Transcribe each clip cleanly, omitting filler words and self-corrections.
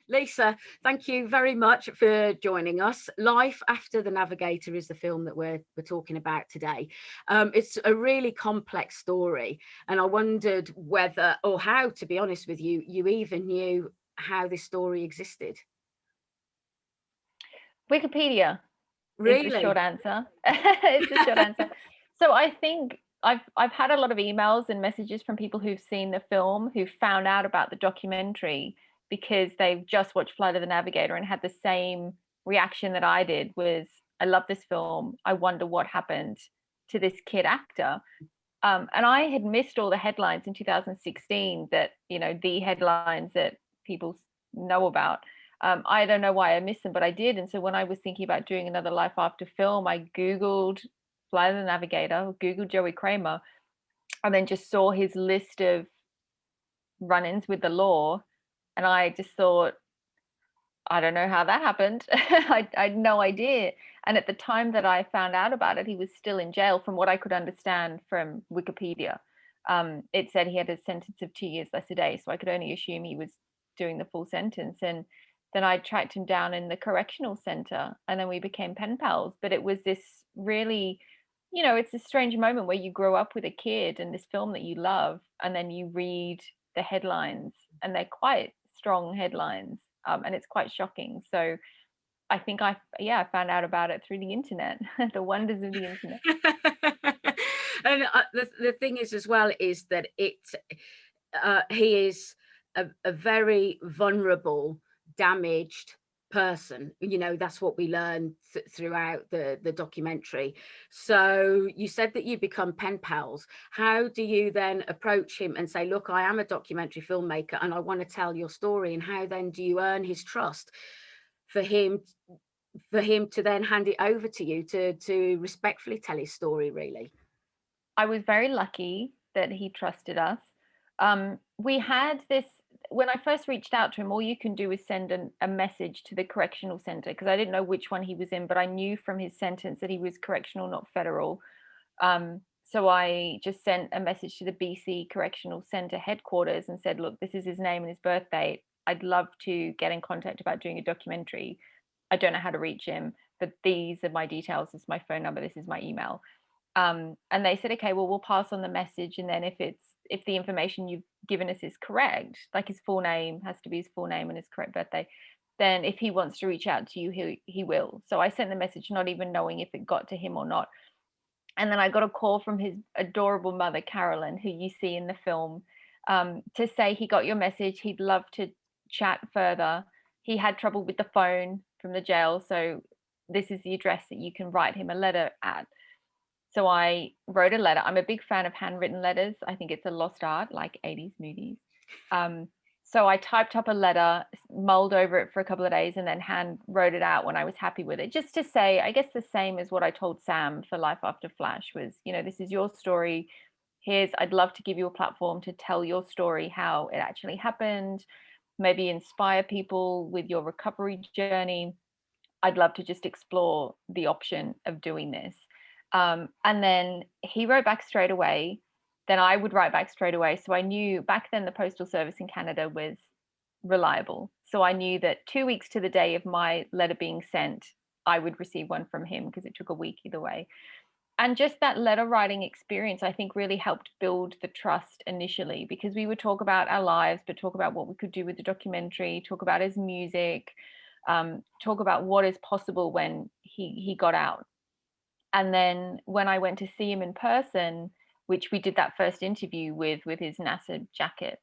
Lisa, thank you very much for joining us. Life After the Navigator is the film that we're talking about today. It's a really complex story, and I wondered whether, or how, to be honest with you, you even knew how this story existed. Wikipedia is the short Really? answer. It's the short answer. So I think I've had a lot of emails and messages from people who've seen the film who found out about the documentary because they've just watched Flight of the Navigator and had the same reaction that I did was, I love this film. I wonder what happened to this kid actor. And I had missed all the headlines in 2016 that, the headlines that people know about. I don't know why I missed them, but I did. And so when I was thinking about doing another Life After film, I Googled Flight of the Navigator, Googled Joey Cramer, and then just saw his list of run-ins with the law. And I just thought, I don't know how that happened. I had no idea. And at the time that I found out about it, he was still in jail, from what I could understand from Wikipedia. It said he had a sentence of 2 years less a day, so I could only assume he was doing the full sentence. And then I tracked him down in the correctional center, and then we became pen pals. But it was this really, it's a strange moment where you grow up with a kid and this film that you love, and then you read the headlines, and they're quite strong headlines, and it's quite shocking. So I think I found out about it through the internet, the wonders of the internet. And the thing is, as well, is that he is a very vulnerable, damaged person. That's what we learn throughout the documentary. So you said that you become pen pals. How do you then approach him and say, look, I am a documentary filmmaker and I want to tell your story? And how then do you earn his trust for him to then hand it over to you to respectfully tell his story, really? I was very lucky that he trusted us. We had this, when I first reached out to him, all you can do is send a message to the correctional center, because I didn't know which one he was in, but I knew from his sentence that he was correctional, not federal. So I just sent a message to the BC Correctional Center headquarters and said, look, this is his name and his birth date. I'd love to get in contact about doing a documentary. I don't know how to reach him, but these are my details. This is my phone number. This is my email. And they said, okay, well, we'll pass on the message. And then if the information you've given us is correct, like his full name has to be his full name and his correct birthday, then if he wants to reach out to you, he will. So I sent the message, not even knowing if it got to him or not. And then I got a call from his adorable mother, Carolyn, who you see in the film, to say he got your message. He'd love to chat further. He had trouble with the phone from the jail. So this is the address that you can write him a letter at. So I wrote a letter. I'm a big fan of handwritten letters. I think it's a lost art, like 80s movies. So I typed up a letter, mulled over it for a couple of days, and then hand wrote it out when I was happy with it. Just to say, I guess the same as what I told Sam for Life After Flash was, this is your story. I'd love to give you a platform to tell your story, how it actually happened, maybe inspire people with your recovery journey. I'd love to just explore the option of doing this. And then he wrote back straight away. Then I would write back straight away. So I knew back then the postal service in Canada was reliable. So I knew that 2 weeks to the day of my letter being sent, I would receive one from him, because it took a week either way. And just that letter writing experience, I think, really helped build the trust initially, because we would talk about our lives, but talk about what we could do with the documentary, talk about his music, talk about what is possible when he got out. And then when I went to see him in person, which we did that first interview with his NASA jacket,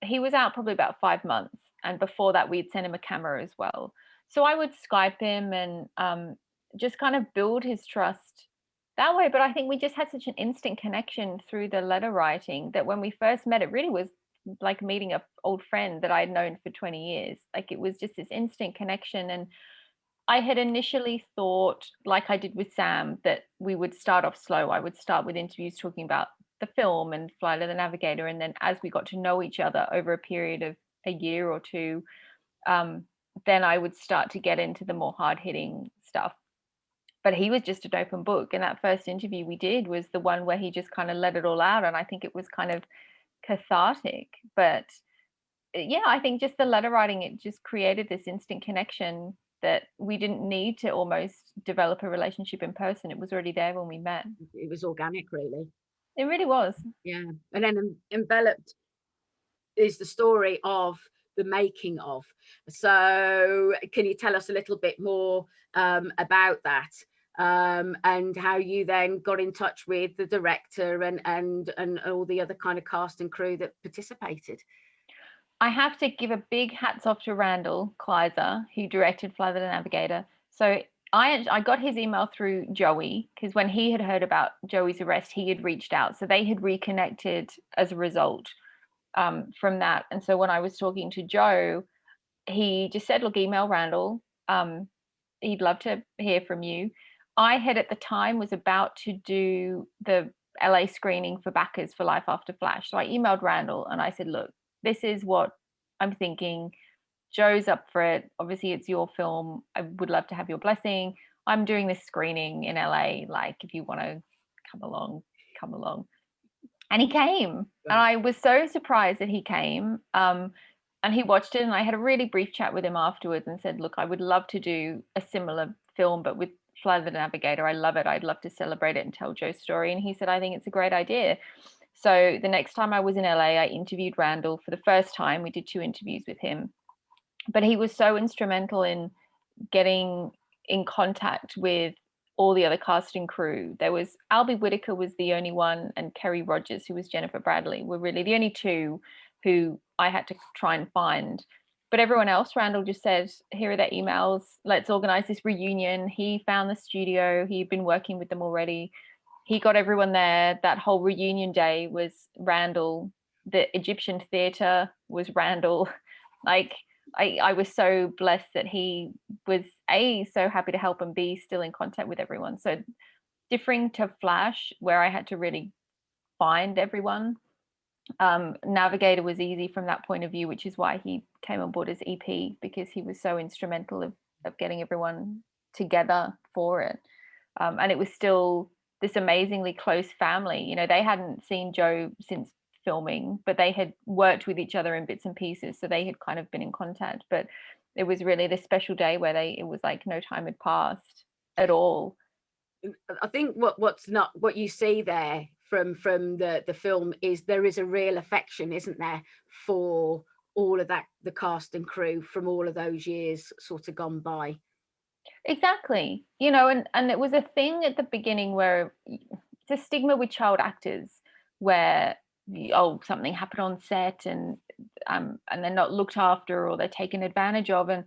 he was out probably about 5 months. And before that, we'd sent him a camera as well. So I would Skype him and just kind of build his trust that way. But I think we just had such an instant connection through the letter writing that when we first met, it really was like meeting an old friend that I had known for 20 years. Like, it was just this instant connection. And I had initially thought, like I did with Sam, that we would start off slow. I would start with interviews talking about the film and Flight of the Navigator. And then as we got to know each other over a period of a year or two, then I would start to get into the more hard-hitting stuff. But he was just an open book. And that first interview we did was the one where he just kind of let it all out. And I think it was kind of cathartic. But yeah, I think just the letter writing, it just created this instant connection that we didn't need to almost develop a relationship in person. It was already there when we met. It was organic, really. It really was. Yeah. And then enveloped is the story of the making of. So can you tell us a little bit more about that? And how you then got in touch with the director and all the other kind of cast and crew that participated. I have to give a big hats off to Randall Kleiser, who directed Fly the Navigator. So I got his email through Joey, because when he had heard about Joey's arrest, he had reached out. So they had reconnected as a result from that. And so when I was talking to Joe, he just said, look, email Randall. He'd love to hear from you. I had at the time was about to do the LA screening for backers for Life After Flash. So I emailed Randall and I said, look, this is what I'm thinking. Joe's up for it. Obviously, it's your film. I would love to have your blessing. I'm doing this screening in LA. Like, if you want to come along, come along. And he came. And I was so surprised that he came. And he watched it, and I had a really brief chat with him afterwards and said, look, I would love to do a similar film, but with Fly the Navigator. I love it. I'd love to celebrate it and tell Joe's story. And he said, I think it's a great idea. So the next time I was in LA, I interviewed Randall for the first time. We did 2 interviews with him. But he was so instrumental in getting in contact with all the other cast and crew. There was Albie Whitaker was the only one, and Kerry Rogers, who was Jennifer Bradley, were really the only 2 who I had to try and find. But everyone else, Randall just said, here are their emails. Let's organize this reunion. He found the studio. He'd been working with them already. He got everyone there. That whole reunion day was Randall. The Egyptian theater was Randall. Like, I was so blessed that he was A, so happy to help, and B, still in contact with everyone. So differing to Flash, where I had to really find everyone, Navigator was easy from that point of view, which is why he came on board as EP, because he was so instrumental of getting everyone together for it. And it was still this amazingly close family. You know, they hadn't seen Joe since filming, but they had worked with each other in bits and pieces, so they had kind of been in contact. But it was really this special day where it was like no time had passed at all. I think what you see there from the film is there is a real affection, isn't there, for all of that, the cast and crew from all of those years sort of gone by. Exactly. You know, and it was a thing at the beginning where it's a stigma with child actors where something happened on set and they're not looked after or they're taken advantage of. And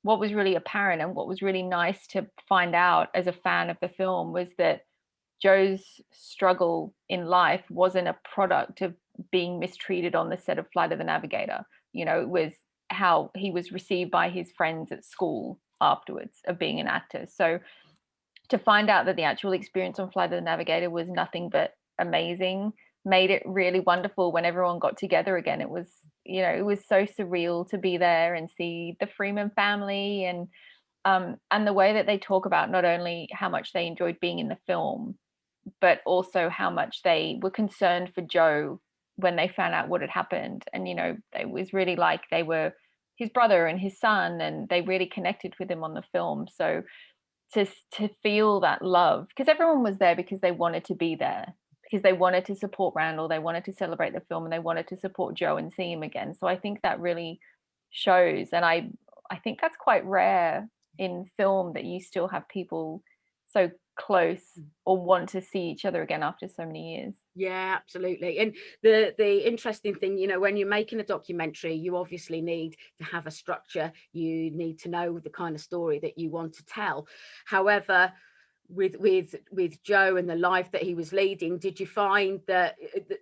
what was really apparent and what was really nice to find out as a fan of the film was that Joe's struggle in life wasn't a product of being mistreated on the set of Flight of the Navigator. You know, it was how he was received by his friends at school afterwards of being an actor. So to find out that the actual experience on Flight of the Navigator was nothing but amazing made it really wonderful when everyone got together again. It was, you know, it was so surreal to be there and see the Freeman family and the way that they talk about not only how much they enjoyed being in the film, but also how much they were concerned for Joe when they found out what had happened. And, you know, it was really like they were his brother and his son, and they really connected with him on the film. So to feel that love, because everyone was there because they wanted to be there, because they wanted to support Randall, they wanted to celebrate the film, and they wanted to support Joe and see him again. So I think that really shows, and I think that's quite rare in film, that you still have people so close or want to see each other again after so many years. Yeah, absolutely. And the interesting thing, you know, when you're making a documentary, you obviously need to have a structure. You need to know the kind of story that you want to tell. However, with Joe and the life that he was leading, did you find that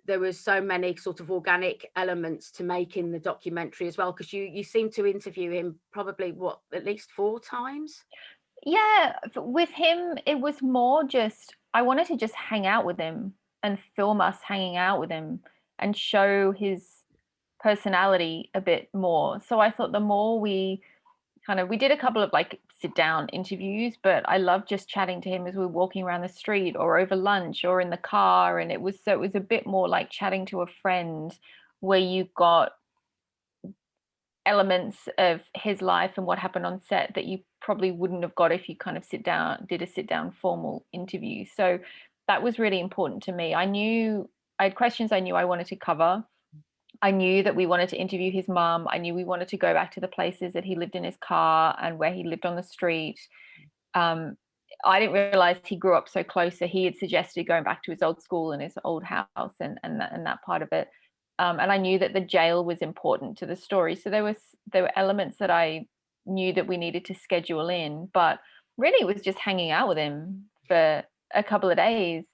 there was so many sort of organic elements to making the documentary as well? Because you seem to interview him probably at least 4 times. Yeah, with him, it was more just, I wanted to just hang out with him and film us hanging out with him and show his personality a bit more. So I thought the more we did a couple of like sit down interviews, but I loved just chatting to him as we were walking around the street or over lunch or in the car. And it was a bit more like chatting to a friend, where you got elements of his life and what happened on set that you probably wouldn't have got if you kind of did a sit down formal interview. So that was really important to me. I had questions I knew I wanted to cover. I knew that we wanted to interview his mum. I knew we wanted to go back to the places that he lived in his car and where he lived on the street. I didn't realize he grew up so close. So he had suggested going back to his old school and his old house and that part of it. And I knew that the jail was important to the story. So there were elements that I knew that we needed to schedule in, but really it was just hanging out with him for a couple of days.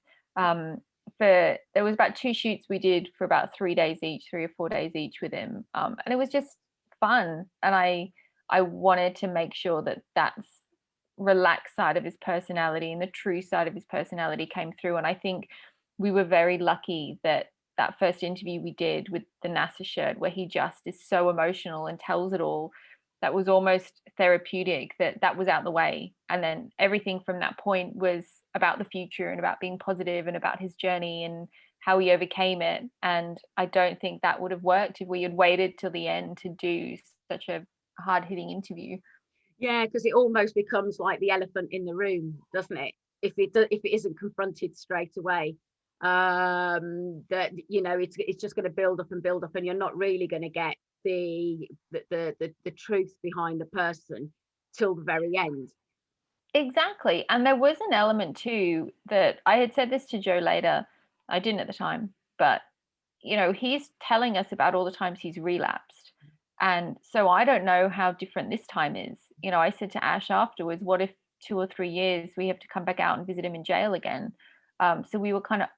There was about 2 shoots we did for about 3 days each, 3 or 4 days each with him. And it was just fun. And I wanted to make sure that that's relaxed side of his personality and the true side of his personality came through. And I think we were very lucky that first interview we did with the NASA shirt, where he just is so emotional and tells it all, that was almost therapeutic, that was out the way. And then everything from that point was about the future and about being positive and about his journey and how he overcame it. And I don't think that would have worked if we had waited till the end to do such a hard-hitting interview. Yeah, because it almost becomes like the elephant in the room, doesn't it? If it isn't confronted straight away, that it's just going to build up, and you're not really going to get the truth behind the person till the very end. Exactly. And there was an element too that I had said this to Joe later. I didn't at the time, but he's telling us about all the times he's relapsed. And so I don't know how different this time is. I said to Ash afterwards, what if 2 or 3 years we have to come back out and visit him in jail again? So we were kind of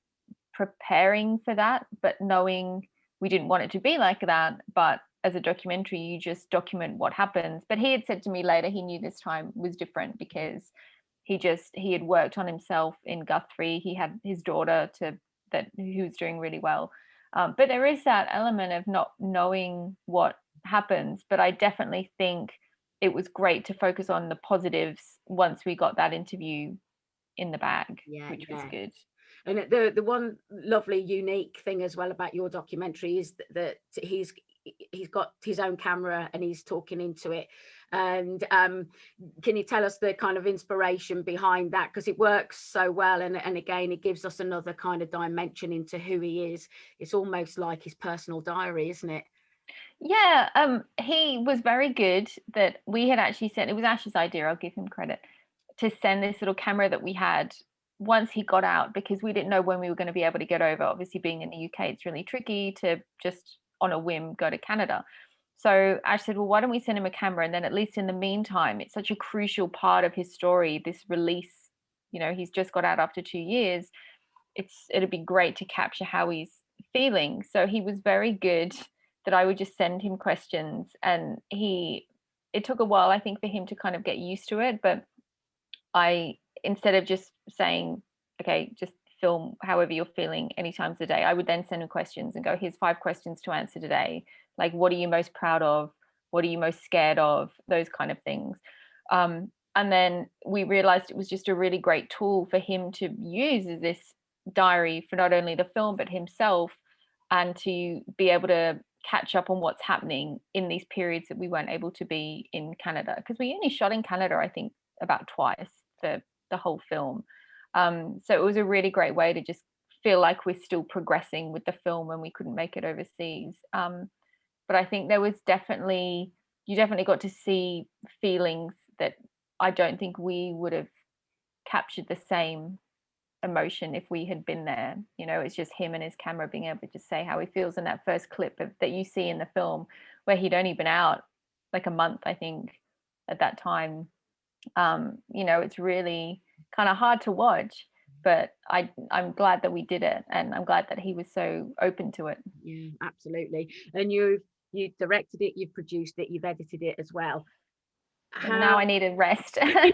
preparing for that, but knowing we didn't want it to be like that. But as a documentary, you just document what happens. But he had said to me later he knew this time was different because he had worked on himself in Guthrie. He had his daughter who was doing really well. But there is that element of not knowing what happens. But I definitely think it was great to focus on the positives once we got that interview in the bag, which was good. And the one lovely unique thing as well about your documentary is that he's got his own camera and he's talking into it. And can you tell us the kind of inspiration behind that? Because it works so well, and again it gives us another kind of dimension into who he is. It's almost like his personal diary, isn't it? Yeah, he was very good. That we had actually sent, it was Ash's idea, I'll give him credit, to send this little camera that we had once he got out, because we didn't know when we were going to be able to get over. Obviously, being in the UK, it's really tricky to just on a whim go to Canada. So Ash said, well, why don't we send him a camera? And then at least in the meantime, it's such a crucial part of his story, this release. He's just got out after 2 years. It'd be great to capture how he's feeling. So he was very good that I would just send him questions, and it took a while, I think, for him to kind of get used to it. But instead of just saying, okay, just film however you're feeling any times a day, I would then send him questions and go, here's 5 questions to answer today. Like, what are you most proud of? What are you most scared of? Those kind of things. And then we realized it was just a really great tool for him to use as this diary for not only the film, but himself, and to be able to catch up on what's happening in these periods that we weren't able to be in Canada. Because we only shot in Canada, I think, about twice for the whole film. So it was a really great way to just feel like we're still progressing with the film when we couldn't make it overseas. But I think you definitely got to see feelings that I don't think we would have captured the same emotion if we had been there. It's just him and his camera being able to just say how he feels in that first clip that you see in the film, where he'd only been out like a month, I think, at that time. It's really kind of hard to watch, but I'm glad that we did it, and I'm glad that he was so open to it. Yeah, absolutely. And you directed it, you've produced it, you've edited it as well. And now I need a rest. And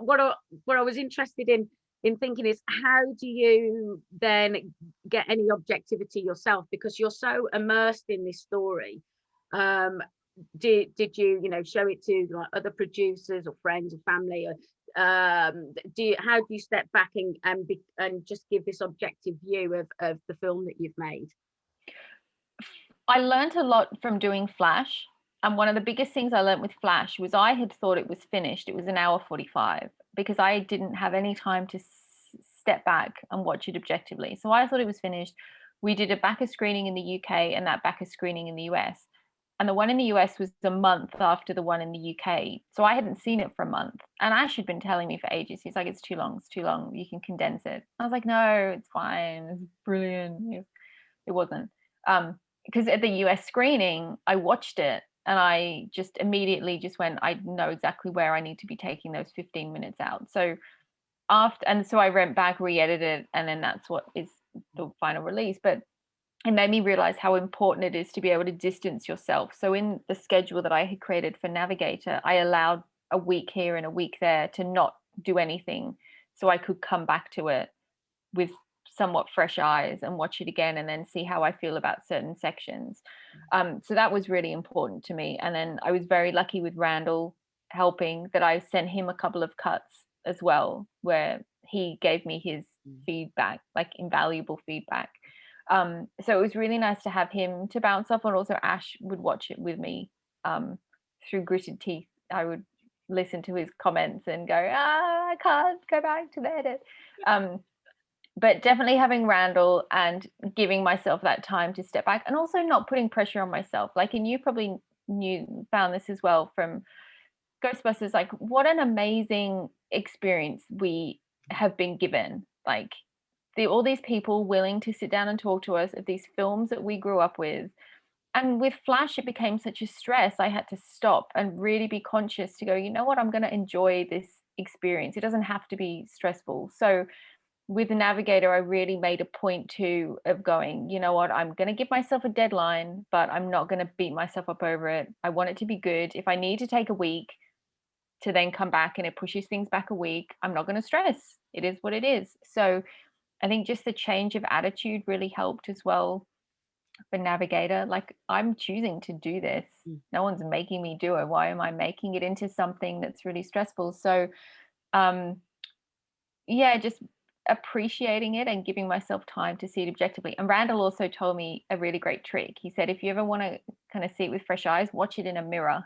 what I was interested in thinking is, how do you then get any objectivity yourself, because you're so immersed in this story? Did you show it to like other producers or friends or family, how do you step back and just give this objective view of the film that you've made? I learned a lot from doing Flash. And one of the biggest things I learned with Flash was I had thought it was finished. It was an hour 45 because I didn't have any time to step back and watch it objectively. So I thought it was finished. We did a backer screening in the UK and that backer screening in the US. And the one in the US was a month after the one in the UK. So I hadn't seen it for a month. And Ash had been telling me for ages. He's like, it's too long. It's too long. You can condense it. I was like, no, it's fine. It's brilliant. It wasn't. Because at the US screening, I watched it and I just immediately just went, I know exactly where I need to be taking those 15 minutes out. So so I went back, re-edited it, and then that's what is the final release. But it made me realize how important it is to be able to distance yourself. So in the schedule that I had created for Navigator, I allowed a week here and a week there to not do anything so I could come back to it with somewhat fresh eyes and watch it again and then see how I feel about certain sections. So that was really important to me. And then I was very lucky with Randall helping, that I sent him a couple of cuts as well, where he gave me his feedback, like invaluable feedback. So it was really nice to have him to bounce off, and also Ash would watch it with me through gritted teeth. I would listen to his comments and go, I can't go back to the edit. But definitely having Randall and giving myself that time to step back, and also not putting pressure on myself. Like, and you probably found this as well from Ghostbusters, like what an amazing experience we have been given. Like all these people willing to sit down and talk to us of these films that we grew up with. And with Flash, it became such a stress. I had to stop and really be conscious to go, you know what, I'm going to enjoy this experience. It doesn't have to be stressful. So with the Navigator, I really made a point too of going, you know what, I'm going to give myself a deadline, but I'm not going to beat myself up over it. I want it to be good. If I need to take a week to then come back and it pushes things back a week, I'm not going to stress. It is what it is. So I think just the change of attitude really helped as well for Navigator. Like, I'm choosing to do this. No one's making me do it. Why am I making it into something that's really stressful? So yeah, just appreciating it and giving myself time to see it objectively. And Randall also told me a really great trick. He said, if you ever want to kind of see it with fresh eyes, watch it in a mirror.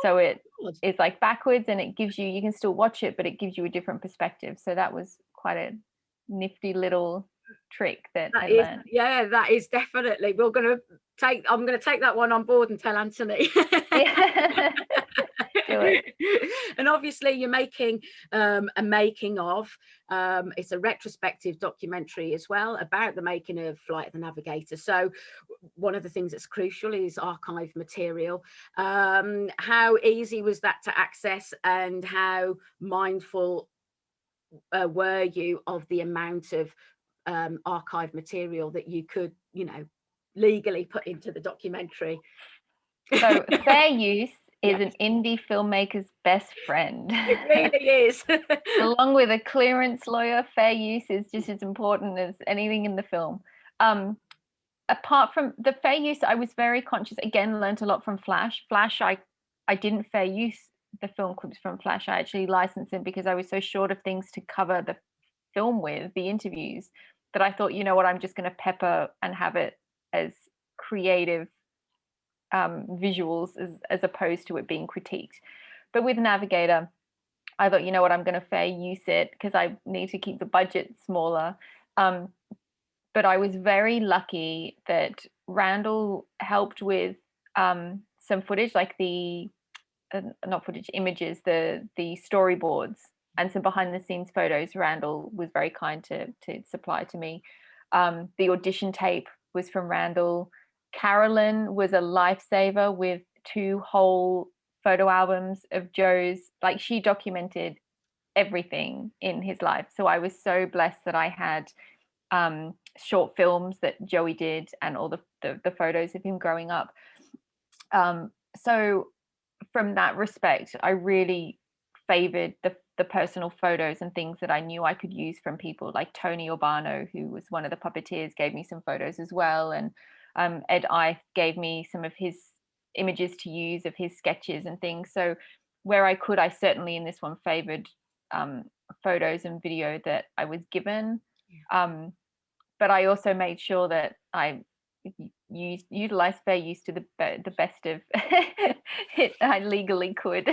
So it is like backwards, and it gives you can still watch it, but it gives you a different perspective. So that was quite a nifty little trick that I learned. Yeah, that is definitely. I'm going to take that one on board and tell Anthony. Yeah. Do it. And obviously you're making a making of, it's a retrospective documentary as well about the making of Flight of the Navigator. So one of the things that's crucial is archive material. How easy was that to access, and how mindful were you of the amount of archive material that you could, legally put into the documentary? So fair use is an indie filmmaker's best friend. It really is. Along with a clearance lawyer, fair use is just as important as anything in the film. Apart from the fair use, I was very conscious, again, learned a lot from Flash. I didn't fair use the film clips from Flash. I actually licensed them because I was so short of things to cover the film with, the interviews, that I thought, you know what, I'm just going to pepper and have it as creative visuals as opposed to it being critiqued. But with Navigator, I thought, you know what, I'm going to fair use it because I need to keep the budget smaller. But I was very lucky that Randall helped with some footage, like not footage, images, the storyboards and some behind the scenes photos. Randall was very kind to supply to me. The audition tape was from Randall. Carolyn was a lifesaver with 2 whole photo albums of Joe's. Like, she documented everything in his life. So I was so blessed that I had short films that Joey did and all the photos of him growing up. So from that respect, I really favored the personal photos and things that I knew I could use from people like Tony Urbano, who was one of the puppeteers, gave me some photos as well. And Ed Ife gave me some of his images to use of his sketches and things. So where I could, I certainly in this one favored photos and video that I was given. But I also made sure that I utilized fair use to the best of it I legally could.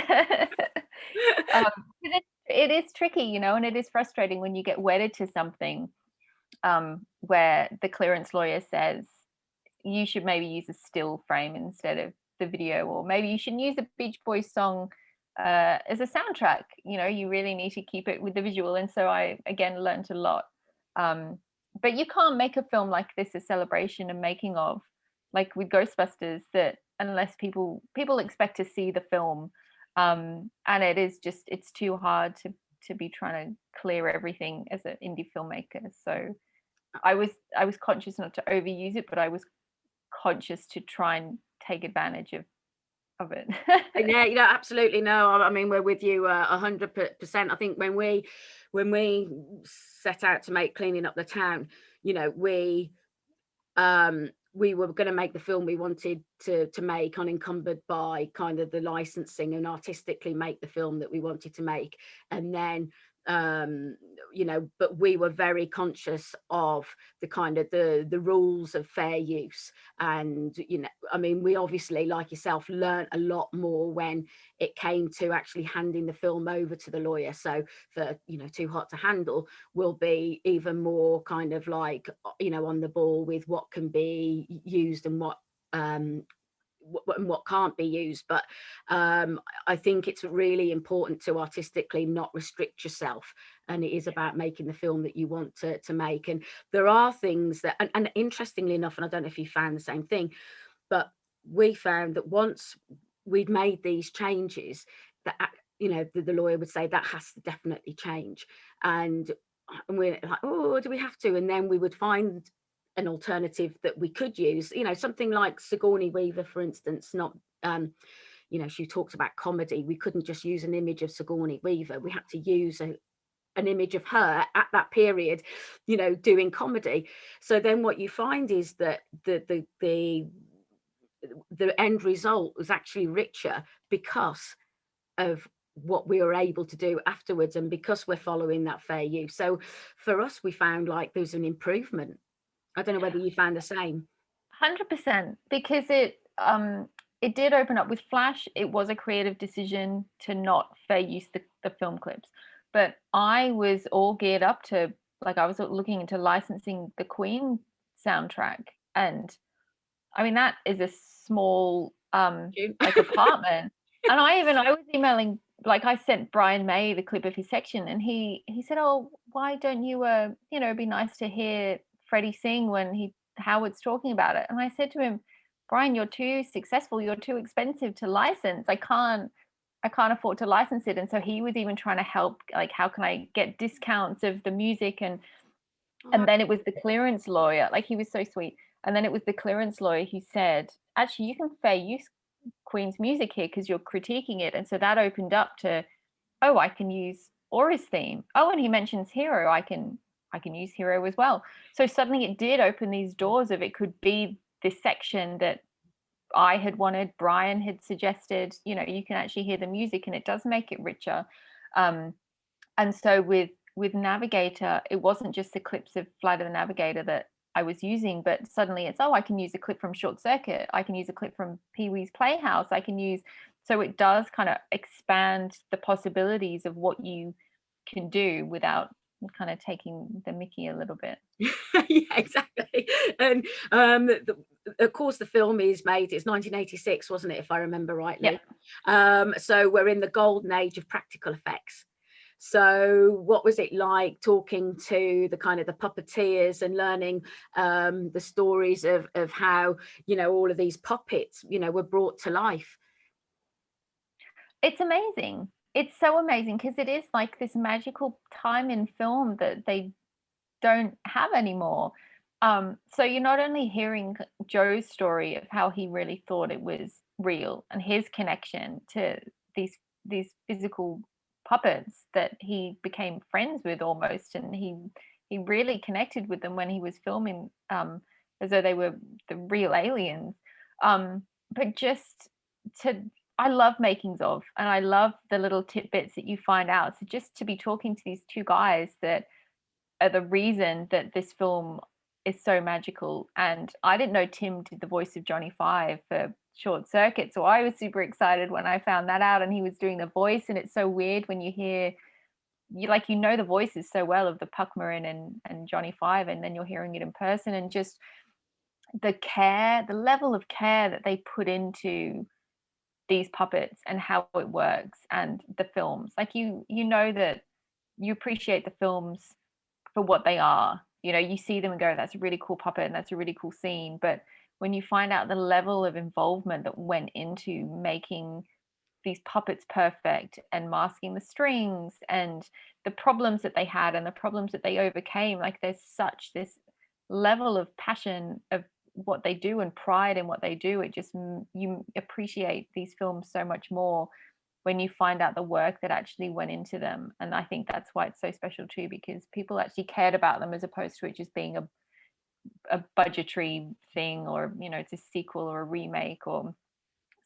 It is tricky, you know, and it is frustrating when you get wedded to something where the clearance lawyer says you should maybe use a still frame instead of the video, or maybe you should use a Beach Boys song as a soundtrack. You know, you really need to keep it with the visual. And so I again learned a lot. But you can't make a film like this a celebration and making of, like with Ghostbusters, that unless people expect to see the film, and it is just, it's too hard to be trying to clear everything as an indie filmmaker. So I was conscious not to overuse it, but I was conscious to try and take advantage of it. Yeah, you know, absolutely. No, I mean, we're with you 100%. I think when we set out to make Cleaning Up the Town, you know, we were going to make the film we wanted to make, unencumbered by kind of the licensing, and artistically make the film that we wanted to make. And then you know, but we were very conscious of the kind of the rules of fair use. And you know, I mean, we obviously, like yourself, learned a lot more when it came to actually handing the film over to the lawyer. So for, you know, Too Hot to Handle, will be even more kind of like, you know, on the ball with what can be used and what can't be used. But I think it's really important to artistically not restrict yourself, and it is about making the film that you want to make. And there are things that, and interestingly enough, and I don't know if you found the same thing, but we found that once we'd made these changes, that, you know, the lawyer would say that has to definitely change. And we're like, oh, do we have to? And then we would find an alternative that we could use, you know, something like Sigourney Weaver, for instance. Not you know, she talked about comedy. We couldn't just use an image of Sigourney Weaver. We had to use an image of her at that period, you know, doing comedy. So then what you find is that the end result was actually richer because of what we were able to do afterwards, and because we're following that fair use. So for us, we found like there's an improvement. I don't know whether you found the same. 100%, because it did open up. With Flash, it was a creative decision to not fair use the film clips, but I was all geared up to, like, I was looking into licensing the Queen soundtrack, and I mean, that is a small like apartment. And I was emailing, like, I sent Brian May the clip of his section, and he said, oh, why don't you you know, it'd be nice to hear Freddie sing when Howard's talking about it. And I said to him, Brian, you're too successful, you're too expensive to license. I can't afford to license it. And so he was even trying to help, like, how can I get discounts of the music? And then it was the clearance lawyer, like, he was so sweet. And then it was the clearance lawyer who said, actually, you can fair use Queen's music here because you're critiquing it. And so that opened up to, oh, I can use Aura's theme. Oh, and he mentions Hero. I can use Hero as well. So suddenly it did open these doors of, it could be this section that I had wanted, Brian had suggested, you know, you can actually hear the music, and it does make it richer. And so with Navigator, it wasn't just the clips of Flight of the Navigator that I was using, but suddenly it's, oh, I can use a clip from Short Circuit, I can use a clip from Pee-wee's Playhouse, I can use, so it does kind of expand the possibilities of what you can do without kind of taking the mickey a little bit. Yeah, exactly. And of course the film is made, it's 1986, wasn't it, if I remember rightly? Yeah. So we're in the golden age of practical effects. So what was it like talking to the kind of the puppeteers and learning the stories of how, you know, all of these puppets, you know, were brought to life? It's amazing. It's so amazing, because it is like this magical time in film that they don't have anymore. So you're not only hearing Joe's story of how he really thought it was real, and his connection to these physical puppets that he became friends with almost, and he really connected with them when he was filming, as though they were the real aliens. But just to I love makings of, and I love the little tidbits that you find out. So just to be talking to these two guys that are the reason that this film is so magical. And I didn't know Tim did the voice of Johnny Five for Short Circuit, so I was super excited when I found that out, and he was doing the voice. And it's so weird when you hear, you know the voices so well of the Puckmarin and Johnny Five, and then you're hearing it in person, and just the care, the level of care that they put into these puppets and how it works, and the films. Like you know that you appreciate the films for what they are. You know, you see them and go, that's a really cool puppet and that's a really cool scene. But when you find out the level of involvement that went into making these puppets perfect and masking the strings and the problems that they had and the problems that they overcame, like there's such this level of passion of what they do and pride in what they do. It just, you appreciate these films so much more when you find out the work that actually went into them. And I think that's why it's so special too, because people actually cared about them, as opposed to it just being a budgetary thing, or you know, it's a sequel or a remake or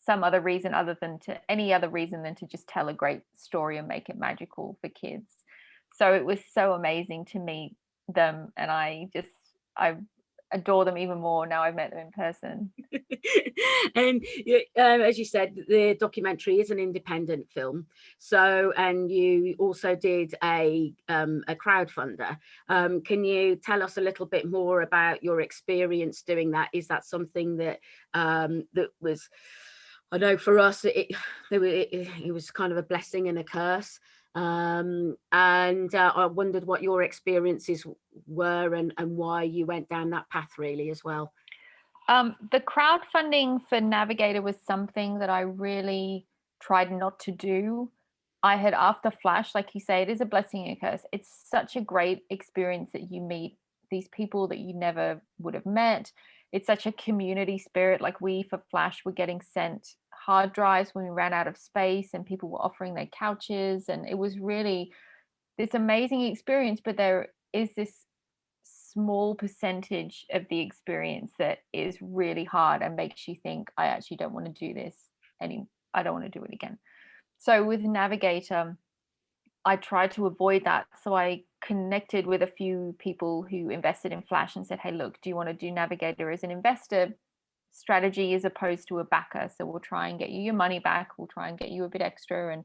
some other reason other than to any other reason than to just tell a great story and make it magical for kids. So it was so amazing to meet them, and I adore them even more now I've met them in person. And as you said, the documentary is an independent film. So, and you also did a crowdfunder. Can you tell us a little bit more about your experience doing that? Is that something that that was, I know for us, it was kind of a blessing and a curse. And I wondered what your experiences were, and why you went down that path really as well. The crowdfunding for Navigator was something that I really tried not to do. I had, after Flash, like you say, it is a blessing and a curse. It's such a great experience that you meet these people that you never would have met. It's such a community spirit. Like we, for Flash, were getting sent hard drives when we ran out of space, and people were offering their couches. And it was really this amazing experience. But there is this small percentage of the experience that is really hard and makes you think, I actually don't want to do this anymore. I don't want to do it again. So with Navigator, I tried to avoid that. So I connected with a few people who invested in Flash and said, hey, look, do you want to do Navigator as an investor strategy as opposed to a backer? So we'll try and get you your money back. We'll try and get you a bit extra. And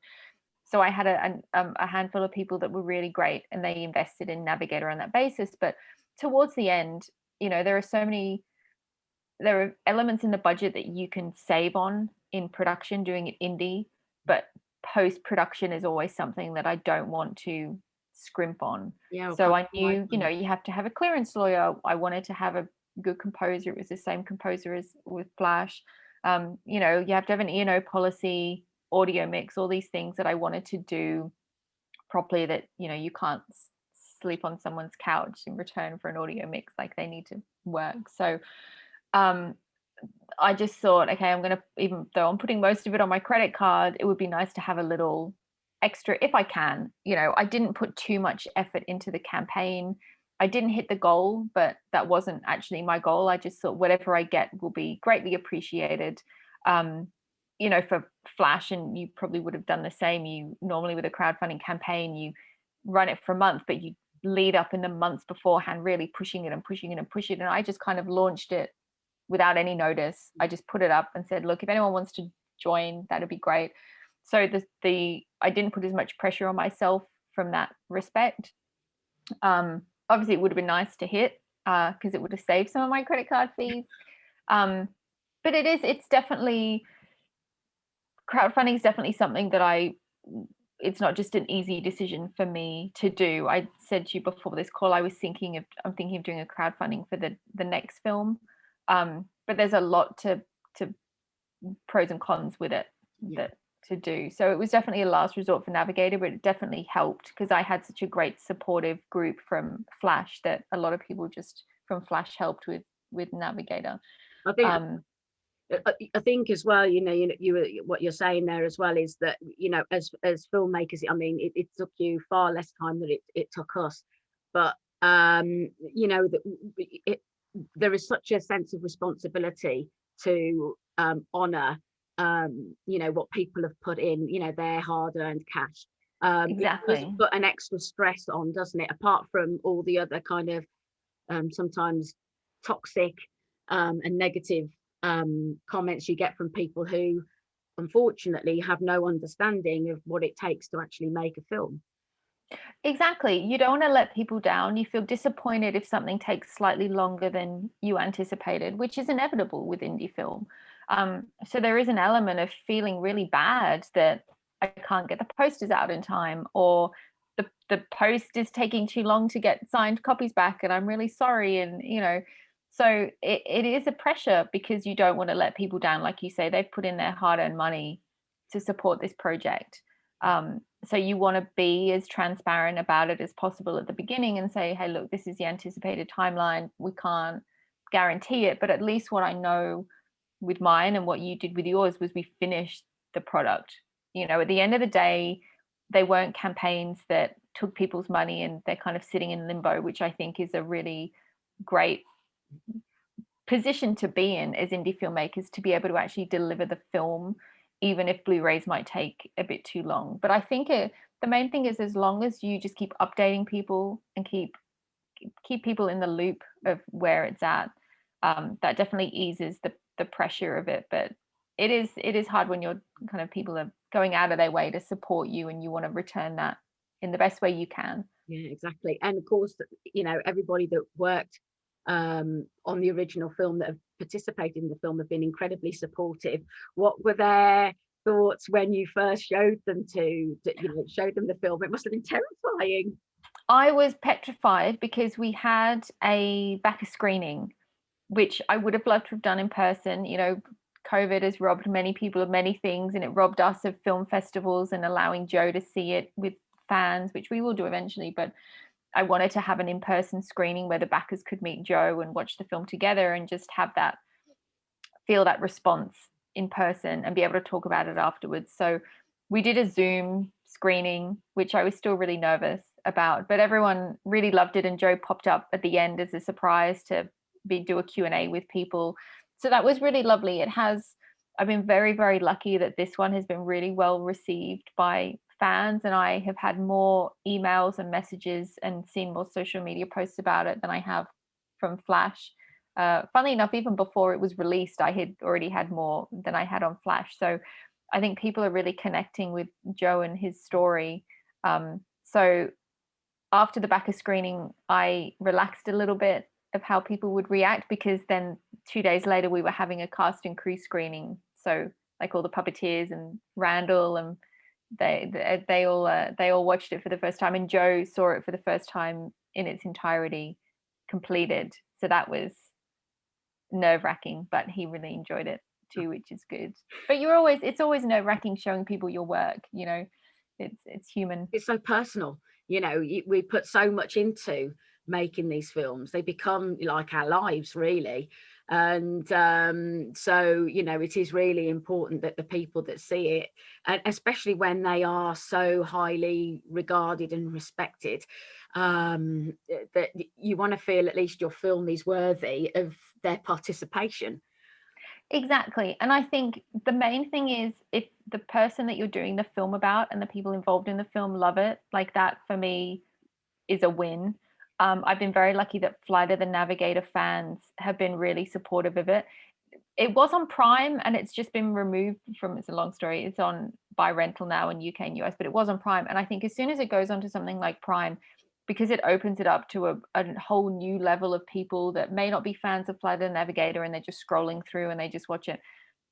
so I had a handful of people that were really great, and they invested in Navigator on that basis. But towards the end, you know, there are elements in the budget that you can save on in production doing it indie, but post-production is always something that I don't want to scrimp on. Yeah. So I knew, you know, you have to have a clearance lawyer. I wanted to have a good composer. It was the same composer as with Flash. You know, you have to have an E&O policy, audio mix, all these things that I wanted to do properly, that, you know, you can't sleep on someone's couch in return for an audio mix. Like they need to work. So I just thought, okay, I'm going to, even though I'm putting most of it on my credit card, it would be nice to have a little extra if I can. You know, I didn't put too much effort into the campaign. I didn't hit the goal, but that wasn't actually my goal. I just thought whatever I get will be greatly appreciated. You know, for Flash, and you probably would have done the same. You normally, with a crowdfunding campaign, you run it for a month, but you lead up in the months beforehand, really pushing it and pushing it and pushing it. And I just kind of launched it without any notice. I just put it up and said, look, if anyone wants to join, that'd be great. So I didn't put as much pressure on myself from that respect. Obviously it would have been nice to hit, because it would have saved some of my credit card fees. But it's definitely, crowdfunding is definitely something that it's not just an easy decision for me to do. I said to you before this call, I'm thinking of doing a crowdfunding for the next film. But there's a lot to pros and cons with it to do. So it was definitely a last resort for Navigator, but it definitely helped because I had such a great supportive group from Flash that a lot of people just from Flash helped with Navigator. I think as well, you what you're saying there as well is that, as filmmakers, I mean, it took you far less time than it took us, but there is such a sense of responsibility to honor what people have put in, their hard-earned cash. It does Exactly. put an extra stress on, doesn't it? Apart from all the other kind of sometimes toxic and negative comments you get from people who unfortunately have no understanding of what it takes to actually make a film. Exactly. You don't want to let people down. You feel disappointed if something takes slightly longer than you anticipated, which is inevitable with indie film. So there is an element of feeling really bad that I can't get the posters out in time, or the post is taking too long to get signed copies back, and I'm really sorry. And so it is a pressure because you don't want to let people down. Like you say, they've put in their hard-earned money to support this project. So you want to be as transparent about it as possible at the beginning and say, hey, look, this is the anticipated timeline. We can't guarantee it, but at least what I know with mine and what you did with yours was we finished the product. At the end of the day, they weren't campaigns that took people's money and they're kind of sitting in limbo, which I think is a really great position to be in as indie filmmakers, to be able to actually deliver the film, even if Blu-rays might take a bit too long. But I think the main thing is, as long as you just keep updating people and keep people in the loop of where it's at, that definitely eases the pressure of it. But it is hard when you're kind of, people are going out of their way to support you and you want to return that in the best way you can. Yeah, exactly. And of course, everybody that worked on the original film, that have participated in the film, have been incredibly supportive. What were their thoughts when you first showed them showed them the film? It must have been terrifying. I was petrified because we had a back screening, which I would have loved to have done in person. COVID has robbed many people of many things, and it robbed us of film festivals and allowing Joe to see it with fans, which we will do eventually. But I wanted to have an in-person screening where the backers could meet Joe and watch the film together and just have that, feel that response in person and be able to talk about it afterwards. So we did a Zoom screening, which I was still really nervous about, but everyone really loved it. And Joe popped up at the end as a surprise to do a Q&A with people. So that was really lovely. I've been very, very lucky that this one has been really well received by fans, and I have had more emails and messages and seen more social media posts about it than I have from Flash. Funnily enough, even before it was released, I had already had more than I had on Flash. So I think people are really connecting with Joe and his story. So after the backer screening, I relaxed a little bit of how people would react, because then 2 days later we were having a cast and crew screening. So like all the puppeteers and Randall, and they all watched it for the first time, and Joe saw it for the first time in its entirety, completed. So that was nerve-wracking, but he really enjoyed it too, which is good. But it's always nerve-wracking showing people your work. It's human. It's so personal. We put so much into making these films. They become like our lives, really. And so it is really important that the people that see it, and especially when they are so highly regarded and respected, that you want to feel at least your film is worthy of their participation. Exactly. And I think the main thing is, if the person that you're doing the film about and the people involved in the film love it, like that for me is a win. I've been very lucky that Flight of the Navigator fans have been really supportive of it. It was on Prime and it's just been removed from, it's a long story, it's on by rental now in UK and US, but it was on Prime. And I think as soon as it goes onto something like Prime, because it opens it up to a whole new level of people that may not be fans of Flight of the Navigator and they're just scrolling through and they just watch it,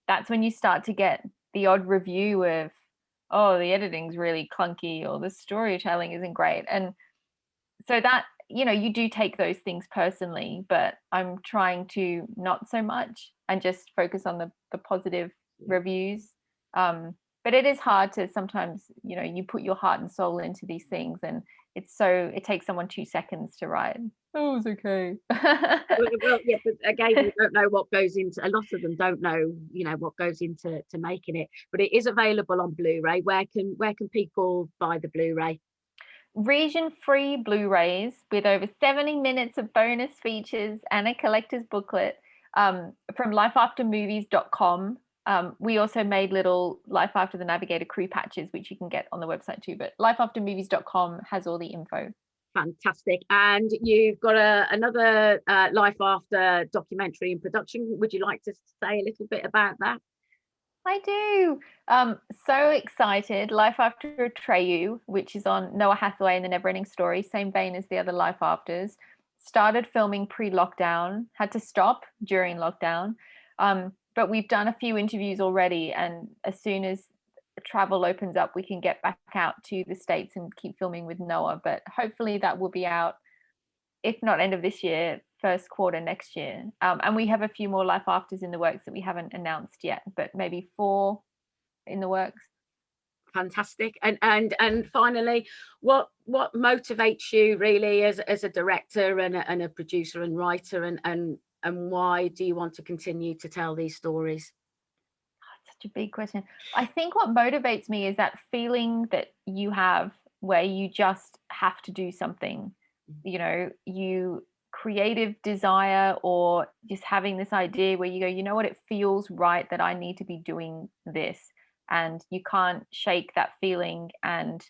that's when you start to get the odd review of, oh, the editing's really clunky or the storytelling isn't great. And so that, you do take those things personally, but I'm trying to not so much and just focus on the positive reviews. But it is hard to sometimes, you put your heart and soul into these things, and it takes someone 2 seconds to write, oh, it's okay. Well, yeah, but again, you don't know what goes into, a lot of them don't know, what goes into making it. But it is available on Blu-ray. Where can people buy the Blu-ray? Region-free Blu-rays with over 70 minutes of bonus features and a collector's booklet, from lifeaftermovies.com. We also made little Life After the Navigator crew patches, which you can get on the website too, but lifeaftermovies.com has all the info. Fantastic. And you've got another Life After documentary in production. Would you like to say a little bit about that? I do. So excited. Life After Atreyu, which is on Noah Hathaway and the Neverending Story, same vein as the other Life Afters. Started filming pre-lockdown, had to stop during lockdown. But we've done a few interviews already, and as soon as travel opens up, we can get back out to the States and keep filming with Noah. But hopefully that will be out, if not end of this year, first quarter next year. And we have a few more Life Afters in the works that we haven't announced yet, but maybe 4 in the works. Fantastic. And finally, what motivates you really as a director and a producer and writer, and why do you want to continue to tell these stories? Such a big question. I think what motivates me is that feeling that you have where you just have to do something, you know, you creative desire, or just having this idea where you go, you know what, it feels right that I need to be doing this, and you can't shake that feeling, and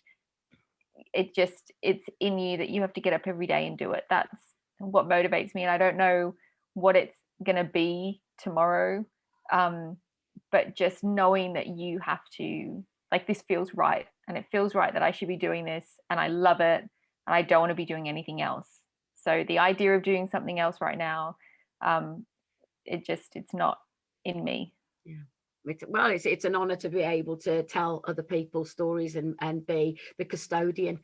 it's in you that you have to get up every day and do it. That's what motivates me, and I don't know what it's gonna be tomorrow, but just knowing that you have to, like, this feels right, and it feels right that I should be doing this, and I love it, and I don't want to be doing anything else. So the idea of doing something else right now, it's not in me. Yeah. It's an honor to be able to tell other people's stories and be the custodian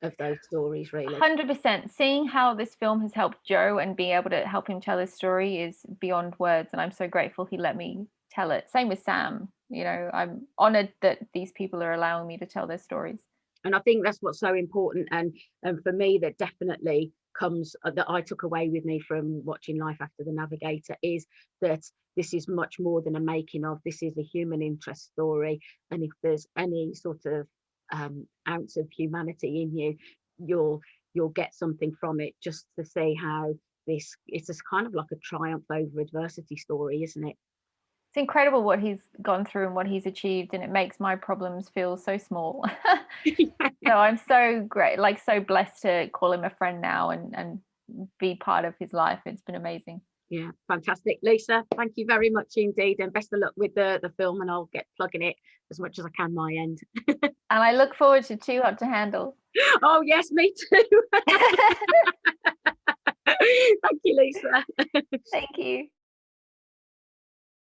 of those stories, really. 100%. Seeing how this film has helped Joe and being able to help him tell his story is beyond words, and I'm so grateful he let me tell it. Same with Sam. You know, I'm honored that these people are allowing me to tell their stories. And I think that's what's so important, and for me, that definitely comes that I took away with me from watching Life After the Navigator, is that this is much more than a making of. This is a human interest story, and if there's any sort of ounce of humanity in you, you'll get something from it, just to see how it's just kind of like a triumph over adversity story, isn't it? It's incredible what he's gone through and what he's achieved, and it makes my problems feel so small. So I'm so great, like so blessed to call him a friend now and be part of his life. It's been amazing. Yeah, fantastic. Lisa, thank you very much indeed, and best of luck with the film, and I'll get plugging it as much as I can my end. And I look forward to Too Hot to Handle. Oh yes, me too. Thank you, Lisa. Thank you.